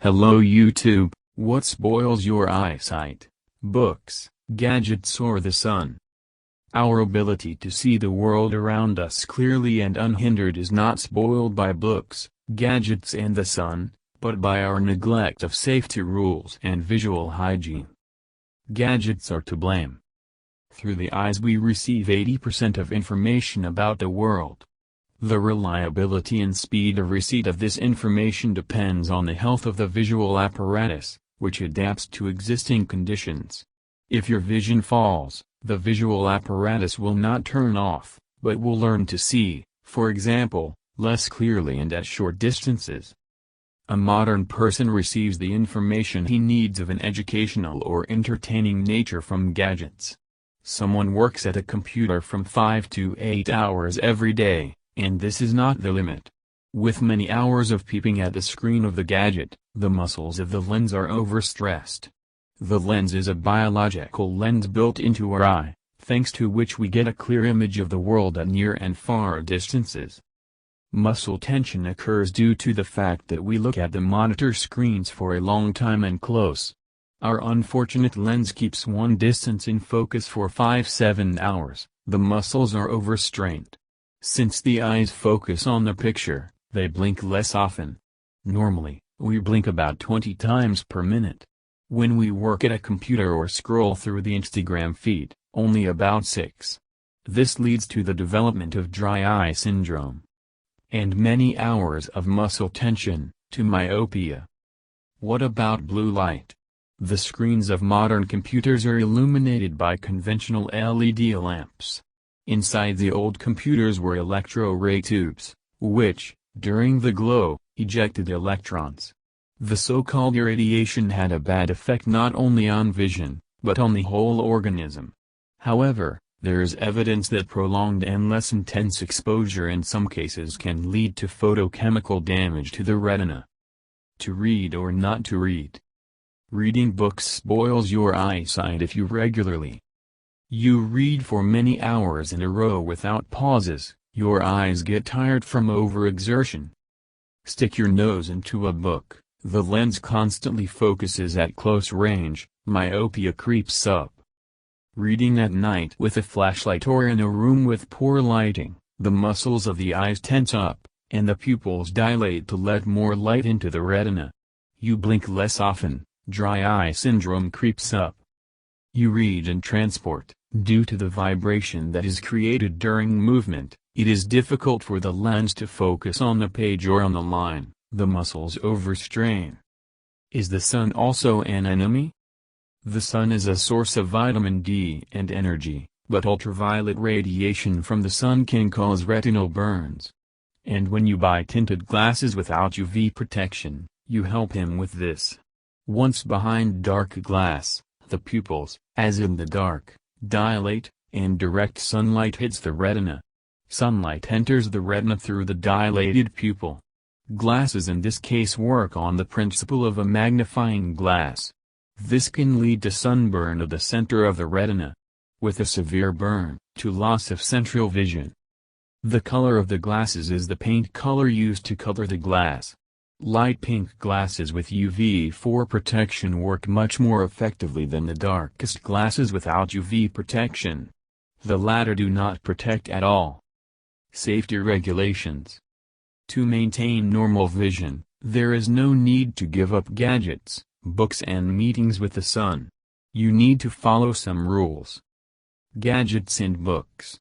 Hello YouTube, what spoils your eyesight? Books, gadgets or the sun? Our ability to see the world around us clearly and unhindered is not spoiled by books, gadgets and the sun, but by our neglect of safety rules and visual hygiene. Gadgets are to blame. Through the eyes we receive 80% of information about the world. The reliability and speed of receipt of this information depends on the health of the visual apparatus, which adapts to existing conditions. If your vision falls, the visual apparatus will not turn off, but will learn to see, for example, less clearly and at short distances. A modern person receives the information he needs of an educational or entertaining nature from gadgets. Someone works at a computer from 5 to 8 hours every day. And this is not the limit. With many hours of peeping at the screen of the gadget, the muscles of the lens are overstressed. The lens is a biological lens built into our eye, thanks to which we get a clear image of the world at near and far distances. Muscle tension occurs due to the fact that we look at the monitor screens for a long time and close. Our unfortunate lens keeps one distance in focus for 5-7 hours, the muscles are overstrained. Since the eyes focus on the picture, they blink less often. Normally, we blink about 20 times per minute. When we work at a computer or scroll through the Instagram feed, only about 6. This leads to the development of dry eye syndrome. And many hours of muscle tension, to myopia. What about blue light? The screens of modern computers are illuminated by conventional LED lamps. Inside the old computers were electro-ray tubes, which, during the glow, ejected electrons. The so-called irradiation had a bad effect not only on vision, but on the whole organism. However, there is evidence that prolonged and less intense exposure in some cases can lead to photochemical damage to the retina. To read or not to read. Reading books spoils your eyesight if you regularly You read for many hours in a row without pauses, your eyes get tired from overexertion. Stick your nose into a book, the lens constantly focuses at close range, myopia creeps up. Reading at night with a flashlight or in a room with poor lighting, the muscles of the eyes tense up, and the pupils dilate to let more light into the retina. You blink less often, dry eye syndrome creeps up. You read in transport. Due to the vibration that is created during movement, it is difficult for the lens to focus on the page or on the line, the muscles overstrain. Is the sun also an enemy? The sun is a source of vitamin D and energy, but ultraviolet radiation from the sun can cause retinal burns. And when you buy tinted glasses without UV protection, you help him with this. Once behind dark glass, the pupils, as in the dark, dilate, and direct sunlight hits the retina. Sunlight enters the retina through the dilated pupil. Glasses in this case work on the principle of a magnifying glass. This can lead to sunburn of the center of the retina. With a severe burn, to loss of central vision. The color of the glasses is the paint color used to color the glass. Light pink glasses with UV-4 protection work much more effectively than the darkest glasses without UV protection. The latter do not protect at all. Safety regulations. To maintain normal vision, there is no need to give up gadgets, books and meetings with the sun. You need to follow some rules. Gadgets and books.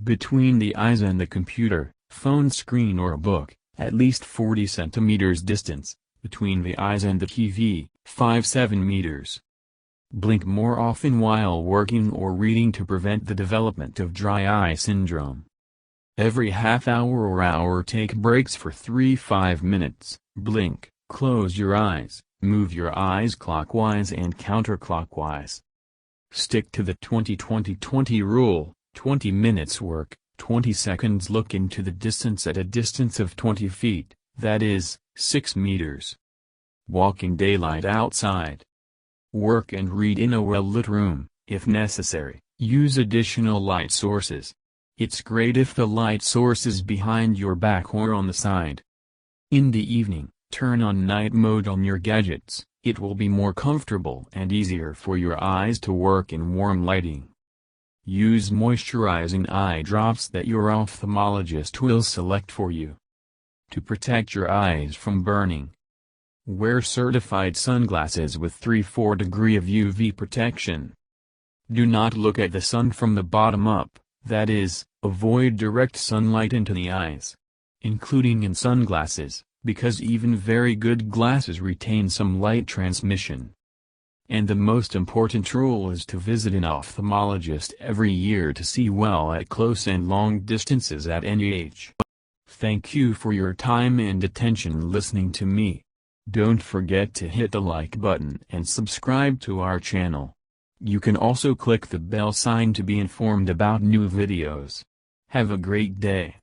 Between the eyes and the computer, phone screen or book, at least 40 centimeters distance, between the eyes and the TV, 5-7 meters. Blink more often while working or reading to prevent the development of dry eye syndrome. Every half hour or hour take breaks for 3-5 minutes, blink, close your eyes, move your eyes clockwise and counterclockwise. Stick to the 20-20-20 rule, 20 minutes work. 20 seconds look into the distance at a distance of 20 feet, that is, 6 meters. Walking daylight outside. Work and read in a well-lit room, if necessary, use additional light sources. It's great if the light source is behind your back or on the side. In the evening, Turn on night mode on your gadgets. It will be more comfortable and easier for your eyes to work in warm lighting. Use moisturizing eye drops that your ophthalmologist will select for you. To protect your eyes from burning, wear certified sunglasses with 3-4 degree of UV protection. Do not look at the sun from the bottom up, that is, avoid direct sunlight into the eyes, including in sunglasses, because even very good glasses retain some light transmission. And the most important rule is to visit an ophthalmologist every year to see well at close and long distances at any age. Thank you for your time and attention listening to me. Don't forget to hit the like button and subscribe to our channel. You can also click the bell sign to be informed about new videos. Have a great day.